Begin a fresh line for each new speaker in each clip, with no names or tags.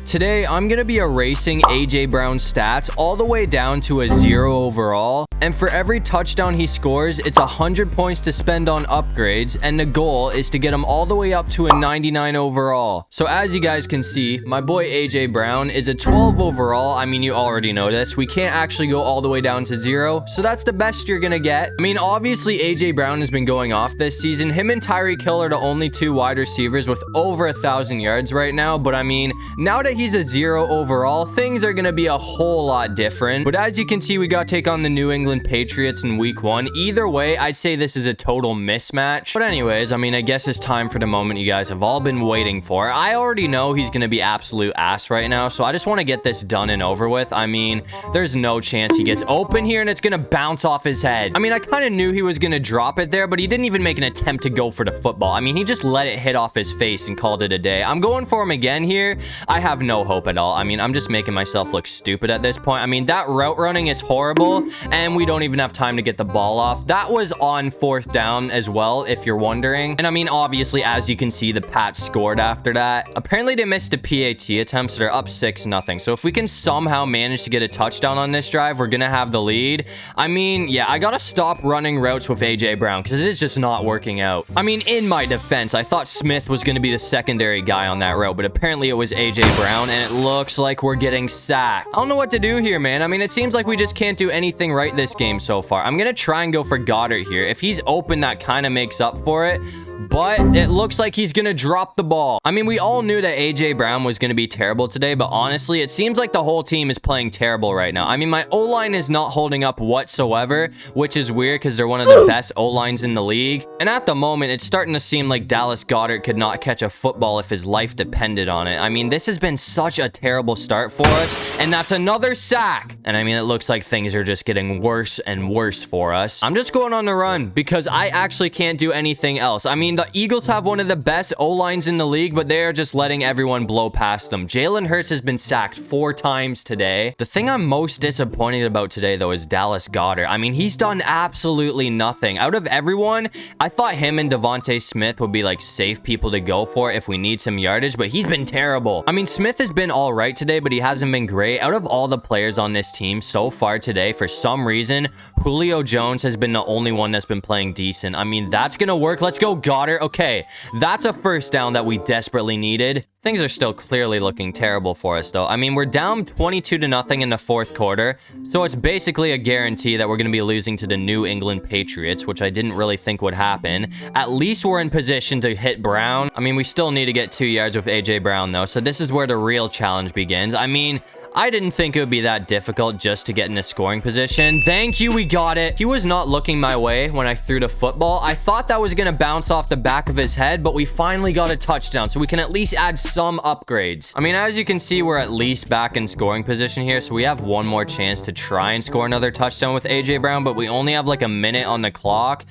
Today, I'm going to be erasing A.J. Brown's stats all the way down to a 0 overall. And for every touchdown he scores, it's 100 points to spend on upgrades. And the goal is to get him all the way up to a 99 overall. So as you guys can see, my boy A.J. Brown is a 12 overall. I mean, you already know this. We can't actually go all the way down to 0. So that's the best you're going to get. I mean, obviously, A.J. Brown has been going off this season. Him and Tyreek Hill are the only two wide receivers with over 1,000 yards right now. But I mean, now that he's a 0 overall, things are going to be a whole lot different. But as you can see, we got to take on the New England Patriots in week 1. Either way, I'd say this is a total mismatch. But anyways, I mean, I guess it's time for the moment you guys have all been waiting for. I already know he's going to be absolute ass right now, so I just want to get this done and over with. I mean, there's no chance he gets open here and it's going to bounce off his head. I mean, I kind of knew he was going to drop it there, but he didn't even make an attempt to go for the football. I mean, he just let it hit off his face and called it a day. I'm going for him again here. I have no hope at all. I mean, I'm just making myself look stupid at this point. I mean, that route running is horrible, and we don't even have time to get the ball off. That was on 4th down as well, if you're wondering. And I mean, obviously, as you can see, the Pats scored after that. Apparently, they missed a PAT attempt, so they're up 6-0. So if we can somehow manage to get a touchdown on this drive, we're gonna have the lead. I mean, yeah, I gotta stop running routes with A.J. Brown, because it is just not working out. I mean, in my defense, I thought Smith was gonna be the secondary guy on that route, but apparently it was A.J. Brown, and it looks like we're getting sacked. I don't know what to do here, man. I mean, it seems like we just can't do anything right this game so far. I'm gonna try and go for Goddard here. If he's open, that kind of makes up for it. But it looks like he's going to drop the ball. I mean, we all knew that A.J. Brown was going to be terrible today, but honestly, it seems like the whole team is playing terrible right now. I mean, my O-line is not holding up whatsoever, which is weird because they're one of the best O-lines in the league. And at the moment, it's starting to seem like Dallas Goedert could not catch a football if his life depended on it. I mean, this has been such a terrible start for us, and that's another sack. And I mean, it looks like things are just getting worse and worse for us. I'm just going on the run because I actually can't do anything else. I mean, the Eagles have one of the best O-lines in the league, but they are just letting everyone blow past them. Jalen Hurts has been sacked 4 times today. The thing I'm most disappointed about today, though, is Dallas Goedert. I mean, he's done absolutely nothing. Out of everyone, I thought him and Devontae Smith would be, like, safe people to go for if we need some yardage, but he's been terrible. I mean, Smith has been all right today, but he hasn't been great. Out of all the players on this team so far today, for some reason, Julio Jones has been the only one that's been playing decent. I mean, that's gonna work. Let's go, Goddard. Okay, that's a first down that we desperately needed. Things are still clearly looking terrible for us, though. I mean, we're down 22-0 in the 4th quarter, so it's basically a guarantee that we're going to be losing to the New England Patriots, which I didn't really think would happen. At least we're in position to hit Brown. I mean, we still need to get 2 yards with A.J. Brown, though, so this is where the real challenge begins. I mean, I didn't think it would be that difficult just to get in a scoring position. Thank you, we got it. He was not looking my way when I threw the football. I thought that was going to bounce off the back of his head, but we finally got a touchdown, so we can at least add some upgrades. I mean, as you can see, we're at least back in scoring position here, so we have one more chance to try and score another touchdown with A.J. Brown, but we only have like a minute on the clock.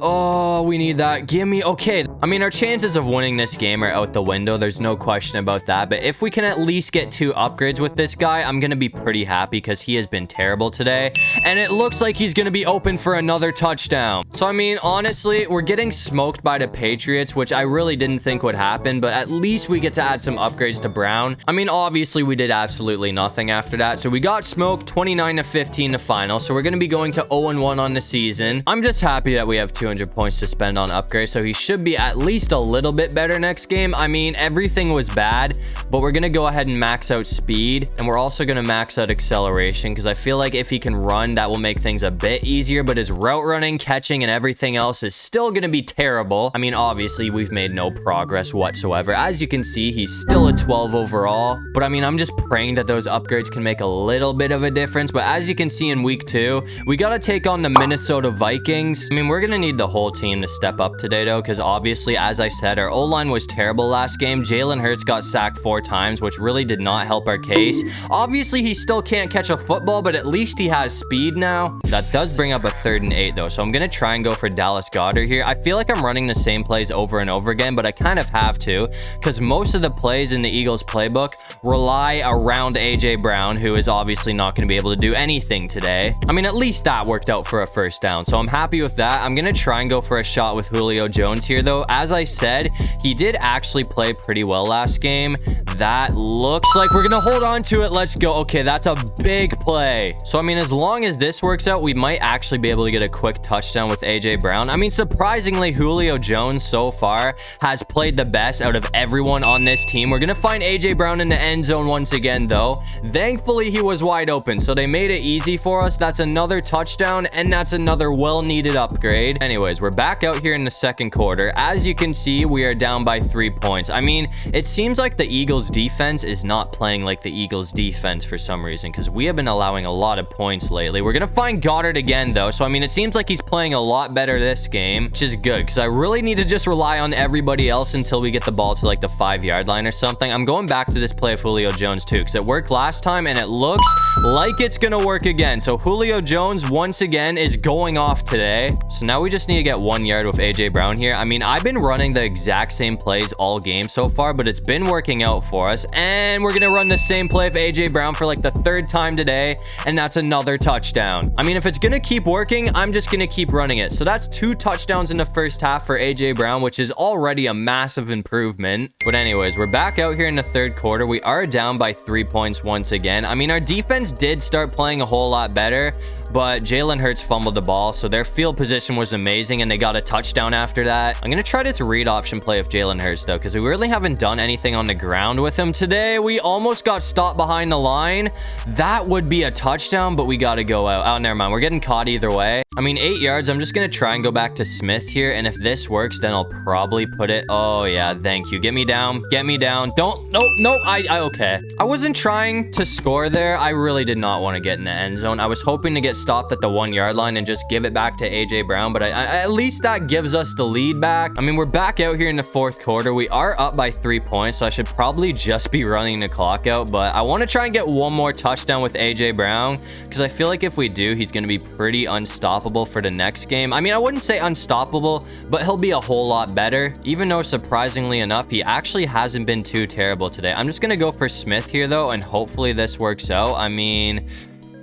Oh, we need that. Give me... Okay. I mean, our chances of winning this game are out the window. There's no question about that, but if we can at least get 2 upgrades with this guy, I'm gonna be pretty happy because he has been terrible today, and it looks like he's gonna be open for another touchdown. So I mean, honestly, we're getting smoked by the Patriots, which I really didn't think would happen, but at least we get to add some upgrades to Brown. I mean, obviously we did absolutely nothing after that, so we got smoked 29-15 the final, so we're gonna be going to 0-1 on the season. I'm just happy that we have 200 points to spend on upgrades, so he should be at least a little bit better next game. I mean, everything was bad, but we're gonna go ahead and max out speed, and we're also going to max out acceleration because I feel like if he can run, that will make things a bit easier, but his route running, catching, and everything else is still going to be terrible. I mean, obviously, we've made no progress whatsoever. As you can see, he's still a 12 overall, but I mean, I'm just praying that those upgrades can make a little bit of a difference, but as you can see in week 2, we got to take on the Minnesota Vikings. I mean, we're going to need the whole team to step up today, though, because obviously, as I said, our O-line was terrible last game. Jalen Hurts got sacked 4 times, which really did not help our case. Obviously, he still can't catch a football, but at least he has speed now. That does bring up a 3rd and 8, though, so I'm going to try and go for Dallas Goedert here. I feel like I'm running the same plays over and over again, but I kind of have to because most of the plays in the Eagles playbook rely around A.J. Brown, who is obviously not going to be able to do anything today. I mean, at least that worked out for a first down, so I'm happy with that. I'm going to try and go for a shot with Julio Jones here, though. As I said, he did actually play pretty well last game. That looks like we're going to hold on to it. Let's go. Okay, that's a big play. So, I mean, as long as this works out, we might actually be able to get a quick touchdown with A.J. Brown. I mean, surprisingly, Julio Jones so far has played the best out of everyone on this team. We're going to find A.J. Brown in the end zone once again, though. Thankfully, he was wide open, so they made it easy for us. That's another touchdown, and that's another well-needed upgrade. Anyways, we're back out here in the second quarter. As you can see, we are down by 3 points. I mean, it seems like the Eagles defense is not playing like the Eagles defense for some reason, because we have been allowing a lot of points lately. We're going to find Goddard again, though. So, I mean, it seems like he's playing a lot better this game, which is good, because I really need to just rely on everybody else until we get the ball to like the 5-yard line or something. I'm going back to this play of Julio Jones too, because it worked last time and it looks like it's going to work again. So Julio Jones once again is going off today. So now we just need to get 1 yard with A.J. Brown here. I mean, I've been running the exact same plays all game so far, but it's been working out for us. And we're going to run the same play of A.J. Brown for like the 3rd time today, and that's another touchdown. I mean, if it's going to keep working, I'm just going to keep running it. So that's 2 touchdowns in the first half for A.J. Brown, which is already a massive improvement. But anyways, we're back out here in the 3rd quarter. We are down by 3 points once again. I mean, our defense did start playing a whole lot better, but Jalen Hurts fumbled the ball, so their field position was amazing, and they got a touchdown after that. I'm going to try this read option play of Jalen Hurts, though, because we really haven't done anything on the ground with him today. We almost got stopped behind the line. That would be a touchdown, but we got to go out. Oh, never mind. We're getting caught either way. I mean, 8 yards. I'm just going to try and go back to Smith here, and if this works, then I'll probably put it. Oh, yeah. Thank you. Get me down. Get me down. Don't. Nope. Okay. I wasn't trying to score there. I really did not want to get in the end zone. I was hoping to get stopped at the 1 yard line and just give it back to A.J. Brown, but at least that gives us the lead back. I mean, we're back out here in the 4th quarter. We are up by 3 points, so I should probably just be running the clock out, but I want to try and get one more touchdown with A.J. Brown, because I feel like if we do, he's going to be pretty unstoppable for the next game. I mean, I wouldn't say unstoppable, but he'll be a whole lot better, even though surprisingly enough, he actually hasn't been too terrible today. I'm just going to go for Smith here, though, and hopefully this works out. I mean,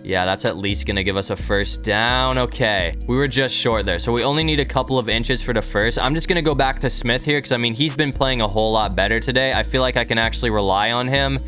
yeah, that's at least going to give us a first down. Okay, we were just short there, so we only need a couple of inches for the first. I'm just going to go back to Smith here because, I mean, he's been playing a whole lot better today. I feel like I can actually rely on him.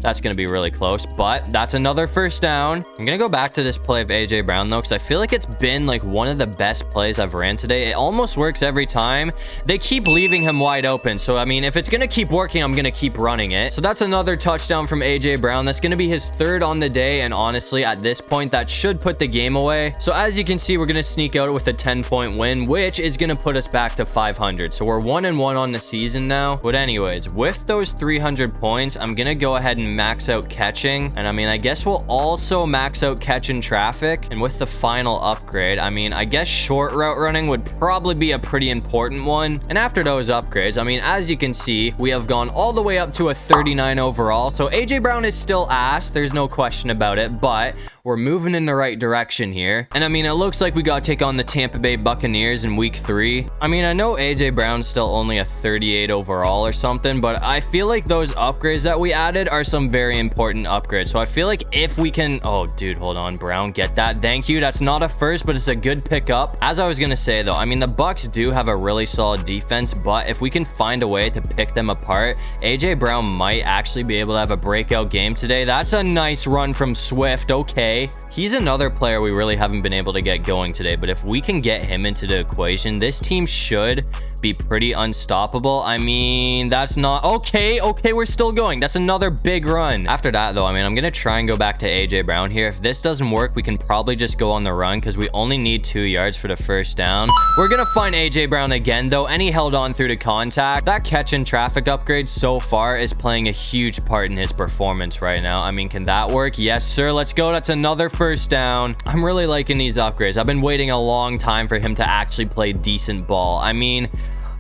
That's going to be really close, but that's another first down. I'm going to go back to this play of A.J. Brown, though, because I feel like it's been like one of the best plays I've ran today. It almost works every time. They keep leaving him wide open, so, I mean, if it's going to keep working, I'm going to keep running it. So that's another touchdown from A.J. Brown. That's going to be his 3rd on the day, and honestly, at this point, that should put the game away. So as you can see, we're going to sneak out with a 10-point win, which is going to put us back to 500. So we're 1-1 on the season now. But anyways, with those 300 points, I'm going to go ahead and max out catching, and I mean, I guess we'll also max out catch in traffic. And with the final upgrade, I mean, I guess short route running would probably be a pretty important one. And after those upgrades, I mean, as you can see, we have gone all the way up to a 39 overall. So AJ Brown is still ass, there's no question about it, but we're moving in the right direction here. And I mean, it looks like we got to take on the Tampa Bay Buccaneers in week 3. I mean, I know AJ Brown's still only a 38 overall or something, but I feel like those upgrades that we added are some very important upgrades. So I feel like if we can, oh dude, hold on, Brown, get that, thank you. That's not a first, but it's a good pickup. As I was gonna say though, I mean, the Bucs do have a really solid defense, but if we can find a way to pick them apart, AJ Brown might actually be able to have a breakout game today. That's a nice run from Swift. Okay, he's another player we really haven't been able to get going today, but if we can get him into the equation, this team should be pretty unstoppable. I mean, that's not okay, we're still going. That's another big run. After that though, I mean, I'm gonna try and go back to AJ Brown here. If this doesn't work, we can probably just go on the run because we only need 2 yards for the first down. We're gonna find AJ Brown again though, and he held on through the contact. That catch and traffic upgrade so far is playing a huge part in his performance right now. I mean, can that work? Yes sir, let's go. That's another first down. I'm really liking these upgrades. I've been waiting a long time for him to actually play decent ball. I mean,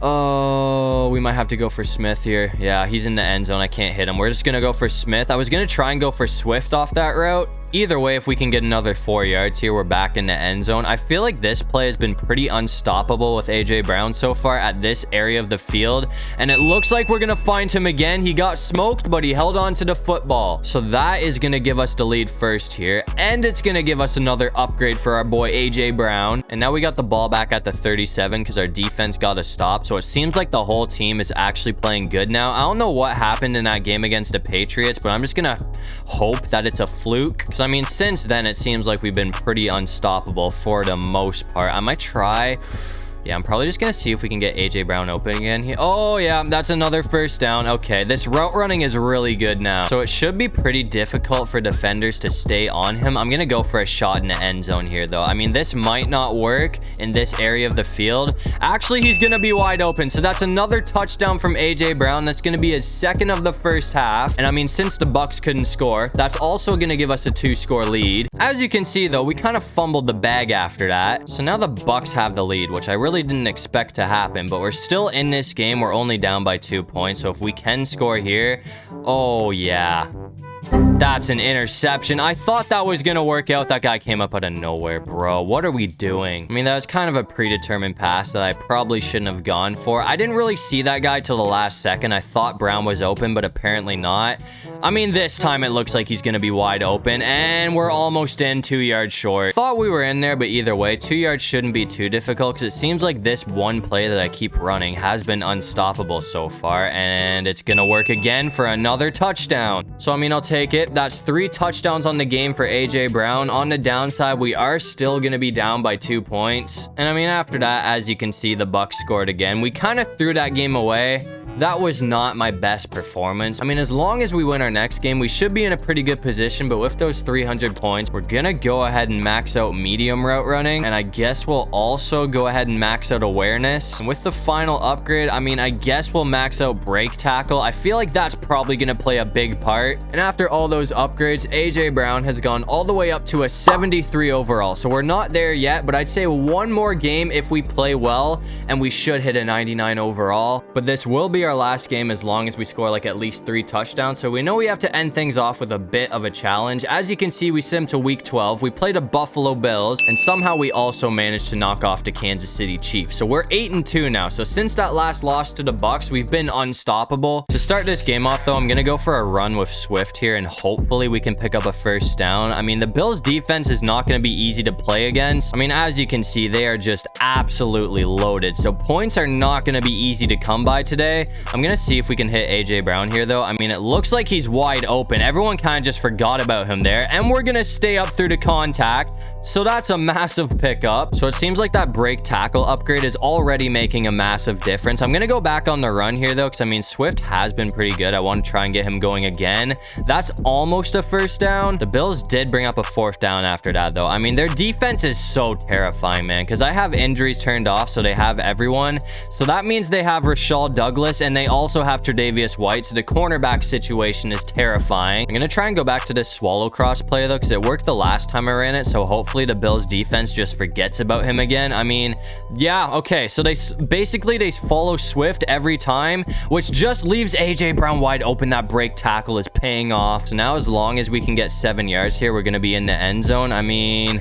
Oh, we might have to go for Smith here. Yeah, he's in the end zone. I can't hit him. We're just going to go for Smith. I was going to try and go for Swift off that route. Either way, if we can get another 4 yards here, we're back in the end zone. I feel like this play has been pretty unstoppable with AJ Brown so far at this area of the field. And it looks like we're going to find him again. He got smoked, but he held on to the football. So that is going to give us the lead first here. And it's going to give us another upgrade for our boy AJ Brown. And now we got the ball back at the 37 because our defense got a stop. So it seems like the whole team is actually playing good now. I don't know what happened in that game against the Patriots, but I'm just going to hope that it's a fluke. Because I mean, since then, it seems like we've been pretty unstoppable for the most part. I might try... Yeah, I'm probably just going to see if we can get AJ Brown open again. Oh, yeah, that's another first down. Okay, this route running is really good now. So it should be pretty difficult for defenders to stay on him. I'm going to go for a shot in the end zone here, though. I mean, this might not work in this area of the field. Actually, he's going to be wide open. So that's another touchdown from AJ Brown. That's going to be his second of the first half. And I mean, since the Bucs couldn't score, that's also going to give us a 2-score lead. As you can see, though, we kind of fumbled the bag after that. So now the Bucs have the lead, which I really didn't expect to happen, but we're still in this game. We're only down by 2 points, so if we can score here, oh yeah, that's an interception. I thought that was gonna work out. That guy came up out of nowhere, bro. What are we doing? I mean, that was kind of a predetermined pass that I probably shouldn't have gone for. I didn't really see that guy till the last second. I thought Brown was open, but apparently not. I mean, this time it looks like he's gonna be wide open, and we're almost in, 2 yards short. Thought we were in there, but either way, 2 yards shouldn't be too difficult because it seems like this one play that I keep running has been unstoppable so far, and it's gonna work again for another touchdown. So, I mean, I'll take it. That's 3 touchdowns on the game for AJ Brown. On the downside, we are still going to be down by 2 points. And I mean, after that, as you can see, the Bucs scored again. We kind of threw that game away. That was not my best performance. I mean, as long as we win our next game, we should be in a pretty good position. But with those 300 points, we're going to go ahead and max out medium route running. And I guess we'll also go ahead and max out awareness. And with the final upgrade, I mean, I guess we'll max out break tackle. I feel like that's probably going to play a big part. And after all those upgrades, AJ Brown has gone all the way up to a 73 overall. So we're not there yet, but I'd say one more game if we play well, and we should hit a 99 overall. But this will be our last game as long as we score like at least 3 touchdowns. So we know we have to end things off with a bit of a challenge. As you can see, we simmed to week 12. We played the Buffalo Bills, and somehow we also managed to knock off the Kansas City Chiefs. So we're 8-2 now. So since that last loss to the Bucs, we've been unstoppable. To start this game off, though, I'm going to go for a run with Swift here, and hopefully we can pick up a first down. I mean, the Bills defense is not going to be easy to play against. I mean, as you can see, they are just absolutely loaded. So points are not going to be easy to come by today. I'm going to see if we can hit AJ Brown here, though. I mean, it looks like he's wide open. Everyone kind of just forgot about him there, and we're going to stay up through the contact. So that's a massive pickup. So it seems like that break tackle upgrade is already making a massive difference. I'm going to go back on the run here, though, because I mean, Swift has been pretty good. I want to try and get him going again. That's almost a first down. The Bills did bring up a 4th down after that, though. I mean, their defense is so terrifying, man, because I have injuries turned off, so they have everyone. So that means they have Rashad Douglas, and they also have Tre'Davious White, so the cornerback situation is terrifying. I'm going to try and go back to this swallow cross play, though, because it worked the last time I ran it, so hopefully the Bills defense just forgets about him again. I mean, yeah, okay, so they follow Swift every time, which just leaves AJ Brown wide open. That break tackle is paying off. So now as long as we can get 7 yards here, we're going to be in the end zone. I mean,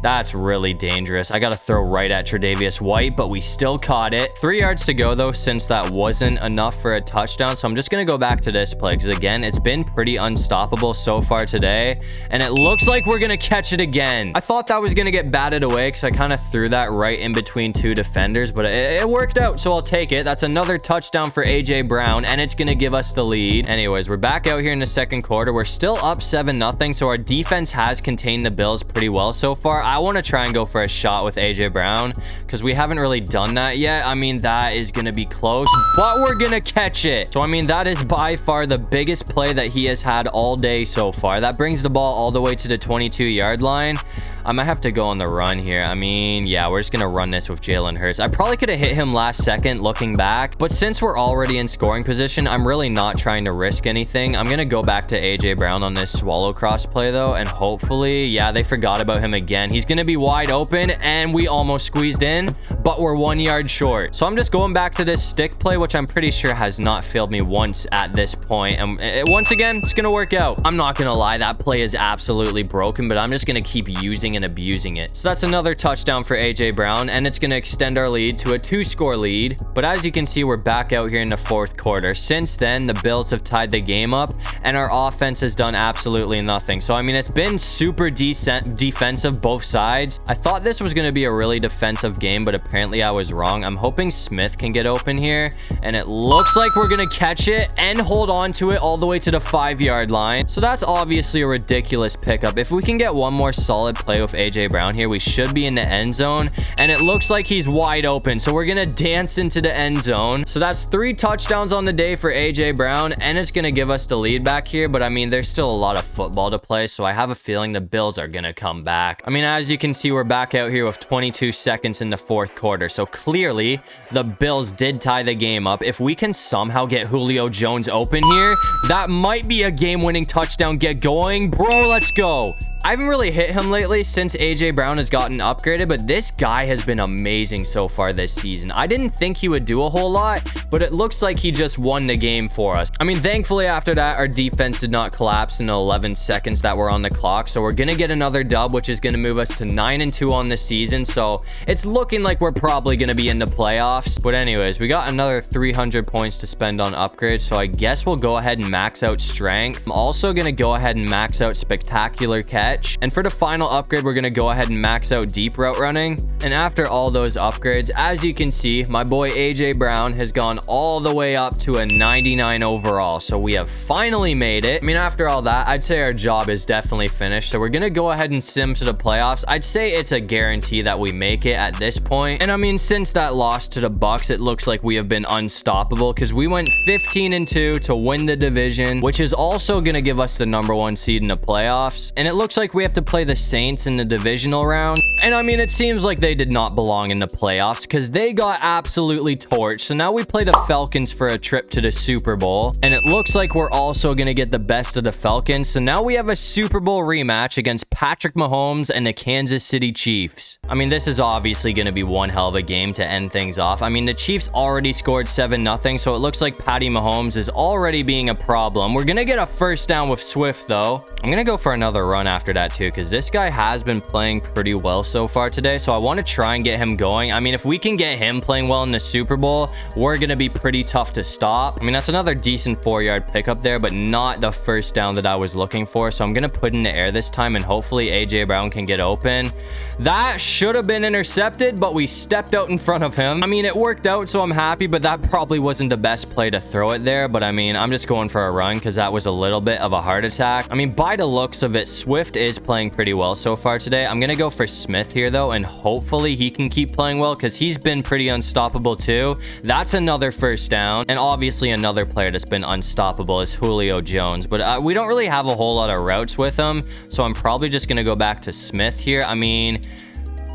that's really dangerous. I got to throw right at Tre'Davious White, but we still caught it. 3 yards to go, though, since that wasn't enough for a touchdown. So I'm just going to go back to this play because, again, it's been pretty unstoppable so far today. And it looks like we're going to catch it again. I thought that was going to get batted away because I kind of threw that right in between 2 defenders, but it worked out, so I'll take it. That's another touchdown for AJ Brown, and it's going to give us the lead. Anyways, we're back out here in the second quarter. We're still up 7-0, so our defense has contained the Bills pretty well so far. I want to try and go for a shot with AJ Brown because we haven't really done that yet. I mean, that is going to be close, but we're going to catch it. So, I mean, that is by far the biggest play that he has had all day so far. That brings the ball all the way to the 22-yard line. I might have to go on the run here. I mean, yeah, we're just gonna run this with Jalen Hurts. I probably could have hit him last second looking back, but since we're already in scoring position, I'm really not trying to risk anything. I'm gonna go back to AJ Brown on this swallow cross play though, and hopefully, yeah, they forgot about him again. He's gonna be wide open, and we almost squeezed in, but we're 1 yard short. So I'm just going back to this stick play, which I'm pretty sure has not failed me once at this point. And once again, it's gonna work out. I'm not gonna lie, that play is absolutely broken, but I'm just gonna keep using and abusing it. So that's another touchdown for AJ Brown, and it's gonna extend our lead to a 2-score lead. But as you can see, we're back out here in the fourth quarter. Since then, the Bills have tied the game up, and our offense has done absolutely nothing. So I mean, it's been super decent defensive both sides. I thought this was gonna be a really defensive game, but apparently I was wrong. I'm hoping Smith can get open here, and it looks like we're gonna catch it and hold on to it all the way to the 5-yard line. So that's obviously a ridiculous pickup. If we can get one more solid play with AJ Brown here, we should be in the end zone, and it looks like he's wide open. So we're gonna dance into the end zone. So that's 3 touchdowns on the day for AJ Brown, and it's gonna give us the lead back here. But I mean, there's still a lot of football to play, so I have a feeling the Bills are gonna come back. I mean, as you can see, we're back out here with 22 seconds in the fourth quarter. So clearly the Bills did tie the game up. If we can somehow get Julio Jones open here, that might be a game-winning touchdown. Get going, bro. Let's go. I haven't really hit him lately since AJ Brown has gotten upgraded, but this guy has been amazing so far this season. I didn't think he would do a whole lot, but it looks like he just won the game for us. I mean, thankfully after that, our defense did not collapse in the 11 seconds that were on the clock. So we're going to get another dub, which is going to move us to 9-2 on the season. So it's looking like we're probably going to be in the playoffs. But anyways, we got another 300 points to spend on upgrades. So I guess we'll go ahead and max out strength. I'm also going to go ahead and max out spectacular catch. And for the final upgrade, we're going to go ahead and max out deep route running. And after all those upgrades, as you can see, my boy AJ Brown has gone all the way up to a 99 overall. So we have finally made it. I mean, after all that, I'd say our job is definitely finished. So we're going to go ahead and sim to the playoffs. I'd say it's a guarantee that we make it at this point. And I mean, since that loss to the Bucks, it looks like we have been unstoppable because we went 15-2 to win the division, which is also going to give us the #1 seed in the playoffs. And it looks like we have to play the Saints in the divisional round. And I mean, it seems like they did not belong in the playoffs because they got absolutely torched. So now we play the Falcons for a trip to the Super Bowl. And it looks like we're also going to get the best of the Falcons. So now we have a Super Bowl rematch against Patrick Mahomes and the Kansas City Chiefs. I mean, this is obviously going to be one hell of a game to end things off. I mean, the Chiefs already scored 7-0. So it looks like Patty Mahomes is already being a problem. We're going to get a first down with Swift, though. I'm going to go for another run after that too, because this guy has been playing pretty well so far today. So I want to try and get him going. I mean, if we can get him playing well in the Super Bowl, we're going to be pretty tough to stop. I mean, that's another decent 4-yard pickup there, but not the first down that I was looking for. So I'm going to put in the air this time, and hopefully AJ Brown can get open. That should have been intercepted, but we stepped out in front of him. I mean, it worked out, so I'm happy, but that probably wasn't the best play to throw it there. But I mean, I'm just going for a run because that was a little bit of a heart attack. I mean, by the looks of it, Swift is playing pretty well so far today. I'm gonna go for Smith here though, and hopefully he can keep playing well because he's been pretty unstoppable too. That's another first down, and obviously another player that's been unstoppable is Julio Jones, but we don't really have a whole lot of routes with him, so I'm probably just gonna go back to Smith here. I mean,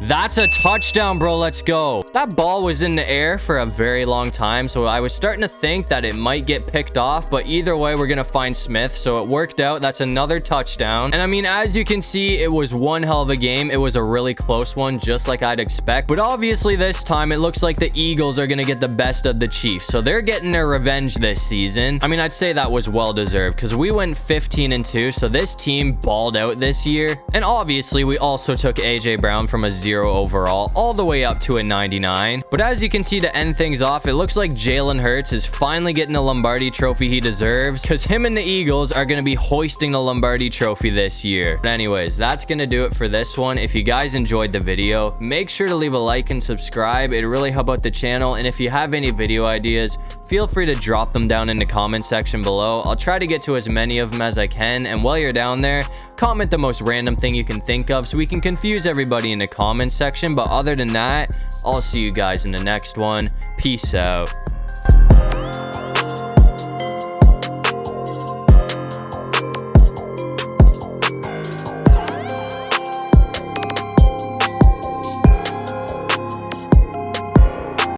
that's a touchdown, bro. Let's go. That ball was in the air for a very long time, so I was starting to think that it might get picked off, but either way, we're gonna find Smith, so it worked out. That's another touchdown. And I mean, as you can see, it was one hell of a game. It was a really close one, just like I'd expect, but obviously this time it looks like the Eagles are gonna get the best of the Chiefs, so they're getting their revenge this season. I mean, I'd say that was well deserved because we went 15-2, so this team balled out this year. And obviously we also took AJ Brown from a 0 overall all the way up to a 99. But as you can see, to end things off, it looks like Jalen Hurts is finally getting the Lombardi trophy he deserves, because him and the Eagles are going to be hoisting the Lombardi trophy this year. But anyways, that's going to do it for this one. If you guys enjoyed the video, make sure to leave a like and subscribe. It really help out the channel. And if you have any video ideas, feel free to drop them down in the comment section below. I'll try to get to as many of them as I can. And while you're down there, comment the most random thing you can think of so we can confuse everybody in the comment section. But other than that, I'll see you guys in the next one. Peace out.